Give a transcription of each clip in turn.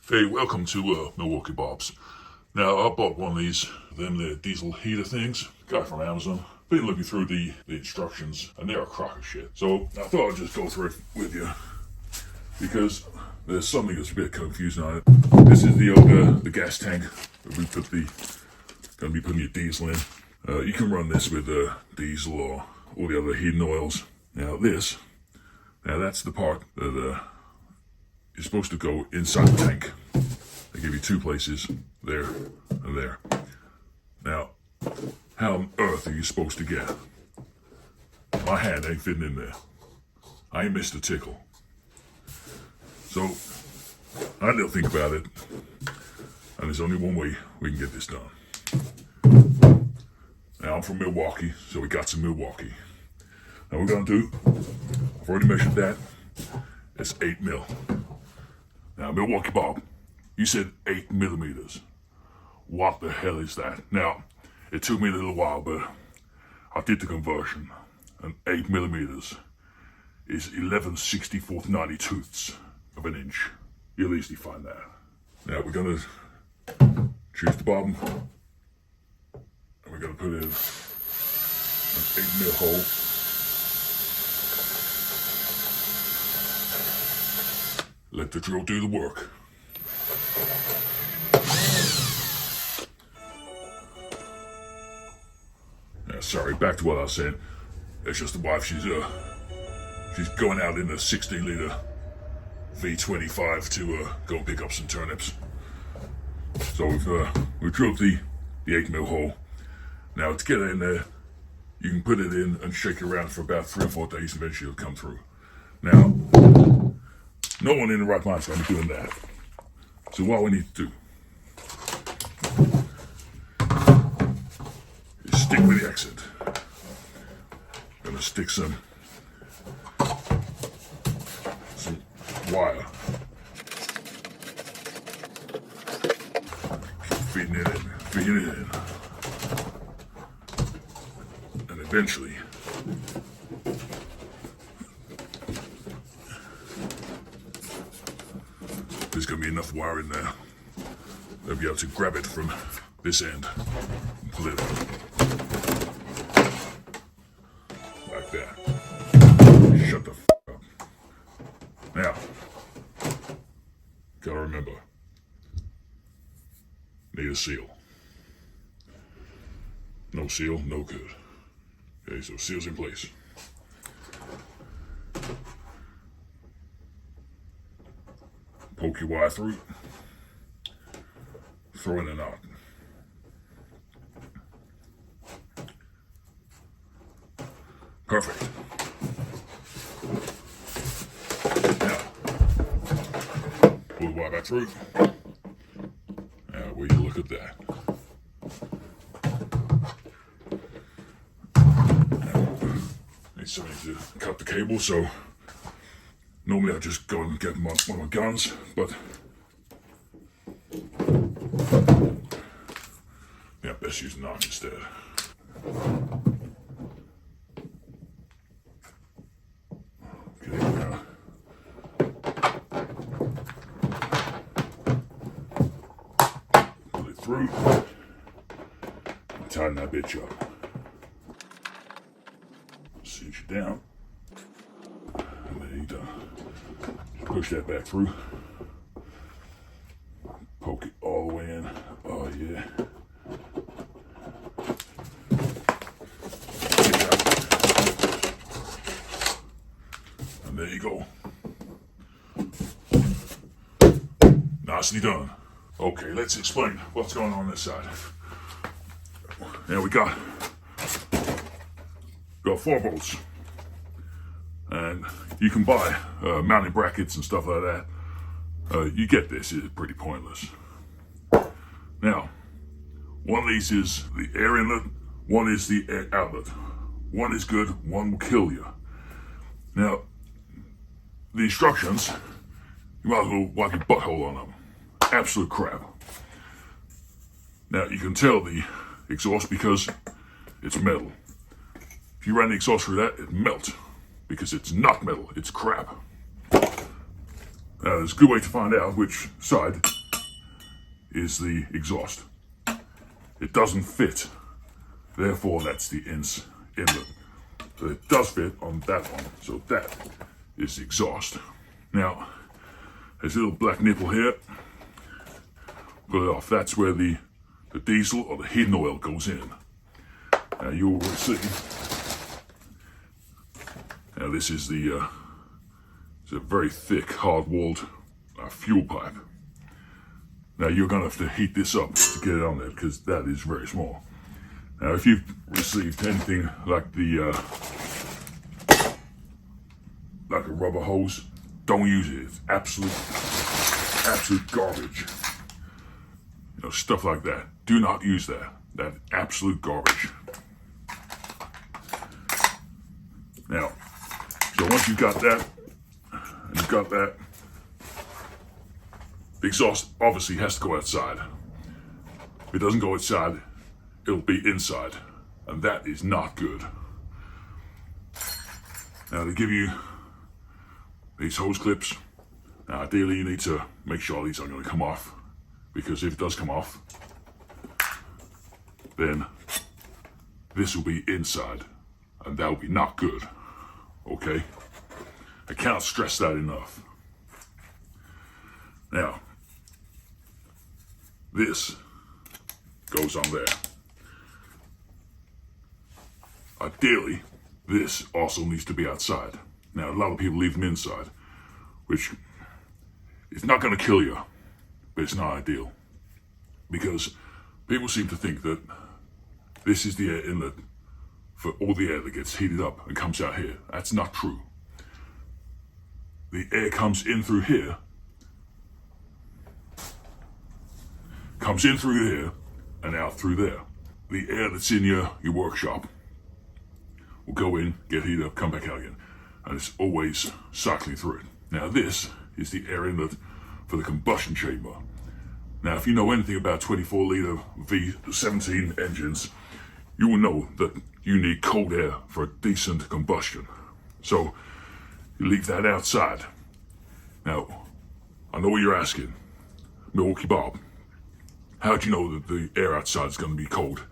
Hey, welcome to Milwaukee Bob's. Now, I bought one of these, the diesel heater things, got it from Amazon. Been looking through the instructions, and they're a crock of shit. So I thought I'd just go through it with you, because there's something that's a bit confusing on it. This is the gas tank that we gonna be putting your diesel in. You can run this with diesel or all the other heating oils. Now that's the part that you're supposed to go inside the tank. They give you two places, there and there. Now, how on earth are you supposed to get? My hand ain't fitting in there. I ain't missed a tickle. So, I had to think about it, and there's only one way we can get this done. Now, I'm from Milwaukee, so we got some Milwaukee. Now, we're gonna do, I've already measured that, it's 8 mil. Now, Milwaukee Bob, you said 8 millimeters. What the hell is that? Now, it took me a little while, but I did the conversion. And 8 millimeters is 11/64 of an inch. You'll easily find that. Now, we're gonna choose the bottom, and we're gonna put in an 8 mil hole. Let the drill do the work. Now, sorry, back to what I was saying. It's just the wife, she's going out in a 16-liter V25 to go pick up some turnips. So we've drilled the 8 mil hole. Now, to get it in there, you can put it in and shake it around for about 3 or 4 days, and eventually it'll come through. Now, no one in the right mind is going to be doing that. So what we need to do is stick with the exit. I'm going to stick some wire. Keep feeding it in. And eventually, there's going to be enough wire in there. They'll be able to grab it from this end and pull it out. Like that. Shut the f up. Now, gotta remember, need a seal. No seal, no good. Okay, so seal's in place. Poke your wire through, throw in a knot. Perfect. Now, pull the wire back through. Now, will you look at that? Now, need somebody to cut the cable, so normally I just go and get one of my guns, but yeah, best use a knife instead. Okay, now pull it through and tighten that bitch up. Cinch it down, and there you go. Push that back through. Poke it all the way in. Oh yeah. And there you go. Nicely done. Okay, let's explain what's going on this side. Now we got 4 bolts. And you can buy mounting brackets and stuff like that. You get this, it's pretty pointless. Now, one of these is the air inlet, one is the air outlet. One is good, one will kill you. Now, the instructions, you might as well wipe your butthole on them. Absolute crap. Now, you can tell the exhaust because it's metal. If you ran the exhaust through that, it'd melt. Because it's not metal, it's crap. Now, there's a good way to find out which side is the exhaust. It doesn't fit, therefore that's the inlet. So it does fit on that one, so that is the exhaust. Now, there's a little black nipple here. Pull it off. That's where the diesel or the heating oil goes in. Now you will see. Now this is it's a very thick, hard-walled fuel pipe. Now you're going to have to heat this up to get it on there because that is very small. Now if you've received anything like like a rubber hose, don't use it. It's absolute garbage. You know, stuff like that. Do not use that. That's absolute garbage. Now, so once you've got that, and you've got that, the exhaust obviously has to go outside. If it doesn't go outside, it'll be inside, and that is not good. Now, to give you these hose clips, now ideally you need to make sure these aren't going to come off, because if it does come off, then this will be inside, and that will be not good. Okay? I can't stress that enough. Now, this goes on there. Ideally, this also needs to be outside. Now, a lot of people leave them inside, which is not going to kill you, but it's not ideal. Because people seem to think that this is the air inlet for all the air that gets heated up and comes out here. That's not true. The air comes in through here, and out through there. The air that's in your workshop will go in, get heated up, come back out again. And it's always cycling through it. Now this is the air inlet for the combustion chamber. Now if you know anything about 24 litre V17 engines, you will know that you need cold air for a decent combustion. So you leave that outside. Now, I know what you're asking. Milwaukee Bob, how do you know that the air outside is going to be cold?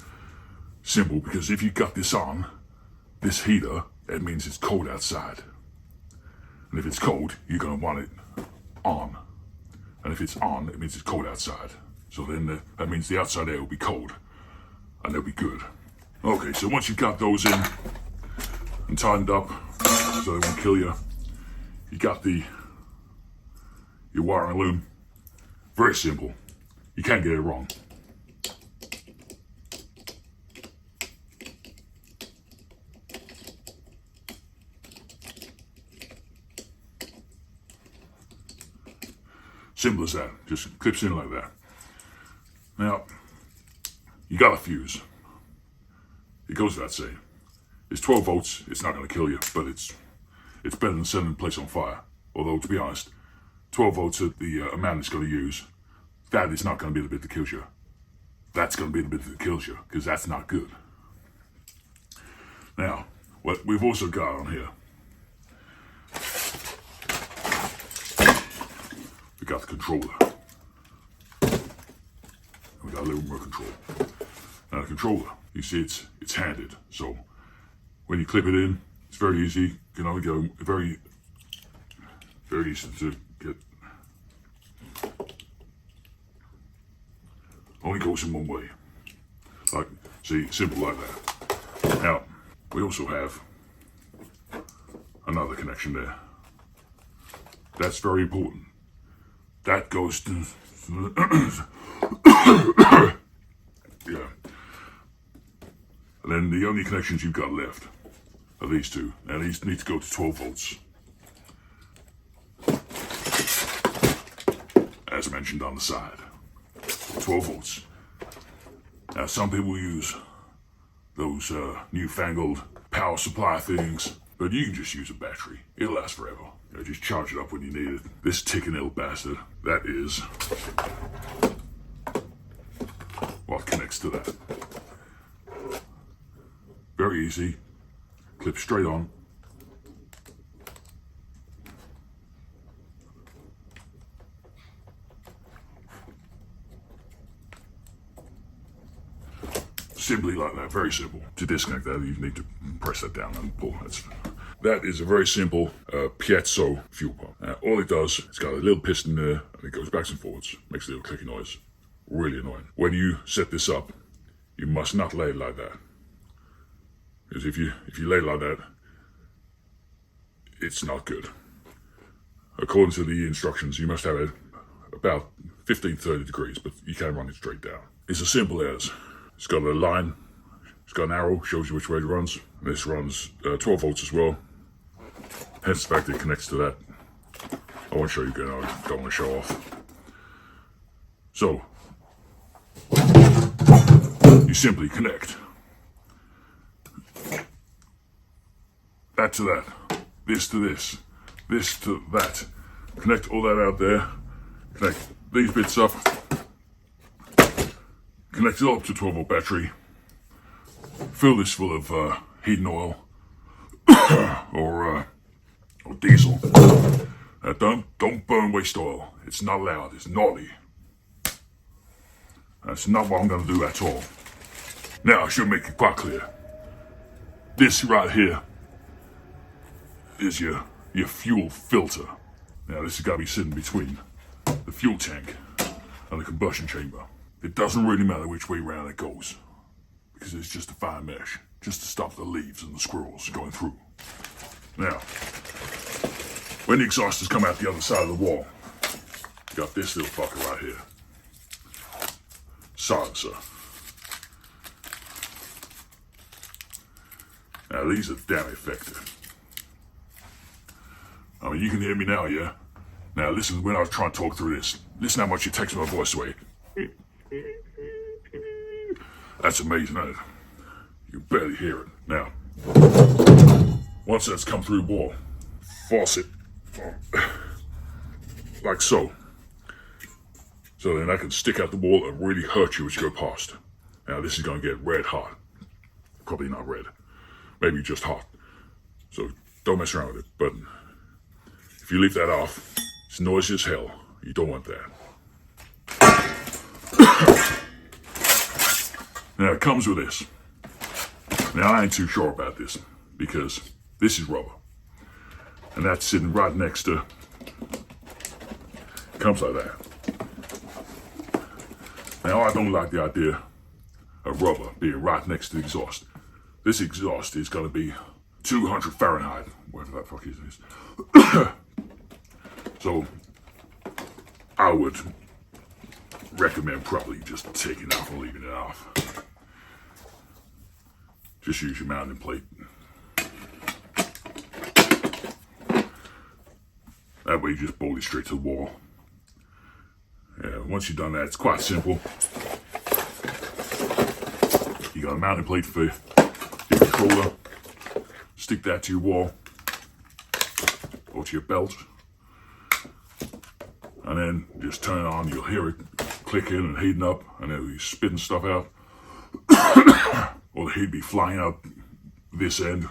Simple, because if you got this on, this heater, that means it's cold outside. And if it's cold, you're going to want it on. And if it's on, it means it's cold outside. So then that means the outside air will be cold, and they'll be good. Okay, so once you've got those in and tightened up so they won't kill you, you got your wiring loom. Very simple. You can't get it wrong. Simple as that. Just clips in like that. Now, you got a fuse. It goes without saying. It's 12 volts. It's not going to kill you, but it's better than setting the place on fire. Although, to be honest, 12 volts at the amount it's going to use, that is not going to be the bit that kills you. That's going to be the bit that kills you, because that's not good. Now, what we've also got on here, we got the controller. We got a little more control. Now the controller, you see it's handed, so when you clip it in, it's very easy. You can only go very easy to get. Only goes in one way. Like, see, simple like that. Now, we also have another connection there. That's very important. That goes to yeah. And then the only connections you've got left are these two. Now these need to go to 12 volts. As mentioned on the side. 12 volts. Now some people use those newfangled power supply things, but you can just use a battery. It'll last forever. You know, just charge it up when you need it. This ticking little bastard, that is what connects to that. Very easy. Clip straight on. Simply like that, very simple. To disconnect that, you need to press that down and pull. That is a very simple piezo fuel pump. All it does, it's got a little piston there, and it goes backwards and forwards. Makes a little clicking noise. Really annoying. When you set this up, you must not lay it like that. Because if you lay it like that, it's not good. According to the instructions, you must have it about 15-30 degrees, but you can't run it straight down. It's as simple as, it's got a line, it's got an arrow, shows you which way it runs. This runs 12 volts as well. Hence the fact that it connects to that. I won't show you again, I don't want to show off. So, you simply connect that to that, this to this, this to that. Connect all that out there, connect these bits up, connect it up to 12 volt battery, fill this full of heating oil or diesel. Don't burn waste oil. It's not allowed. It's naughty. That's not what I'm going to do at all. Now, I should make it quite clear. This right here is your fuel filter. Now, this has got to be sitting between the fuel tank and the combustion chamber. It doesn't really matter which way around it goes, because it's just a fine mesh, just to stop the leaves and the squirrels going through. Now, when the exhausters come out the other side of the wall, you got this little fucker right here. Silencer. Now, these are damn effective. I mean, you can hear me now, yeah? Now, listen, when I was trying to talk through this, listen how much it takes my voice away. That's amazing, isn't it? You can barely hear it. Now, once that's come through the wall, faucet, like so. So then I can stick out the wall and really hurt you as you go past. Now, this is going to get red hot. Probably not red. Maybe just hot. So don't mess around with it. But if you leave that off, it's noisy as hell. You don't want that. Now, it comes with this. Now, I ain't too sure about this because this is rubber. And that's sitting right next to, it comes like that. Now, I don't like the idea of rubber being right next to the exhaust. This exhaust is going to be 200 Fahrenheit, whatever that fuck is. So, I would recommend probably just taking it off and leaving it off. Just use your mounting plate. That way you just bolt it straight to the wall. Yeah, once you've done that, it's quite simple. You got a mounting plate for your controller. Stick that to your wall or to your belt. And then just turn it on. You'll hear it clicking and heating up, and then it'll be spitting stuff out. Or the heat be flying out this end,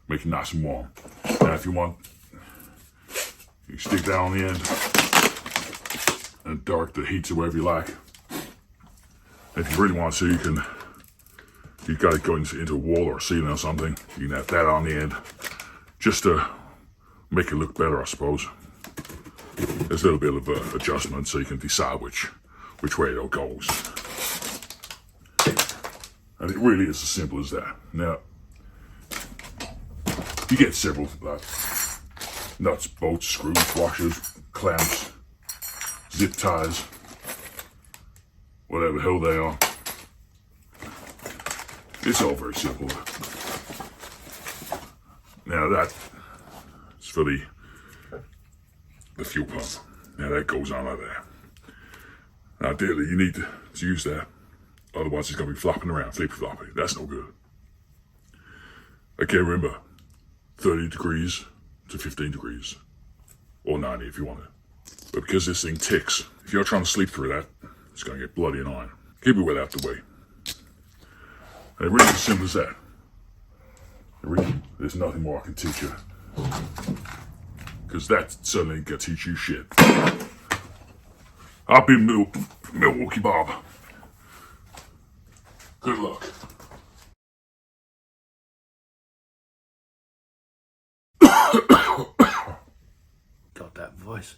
make it nice and warm. Now, if you want, you stick that on the end and dark the heat to wherever you like. If you really want to, you've got it going into a wall or a ceiling or something. You can have that on the end, just to make it look better, I suppose. There's a little bit of adjustment so you can decide which way it goes. And it really is as simple as that. Now, you get several nuts, bolts, screws, washers, clamps, zip ties, whatever the hell they are. It's all very simple. Now that is for the fuel pump. Now that goes on like that. Now ideally you need to use that. Otherwise it's going to be flopping around, flippy-floppy. That's no good. Okay, remember, 30 degrees to 15 degrees. Or 90 if you want it. But because this thing ticks, if you're trying to sleep through that, it's going to get bloody annoying. Keep it well out the way. And it really is as simple as that. There's nothing more I can teach you. Because that certainly ain't going to teach you shit. I've been Milwaukee Bob. Good luck. Got that voice.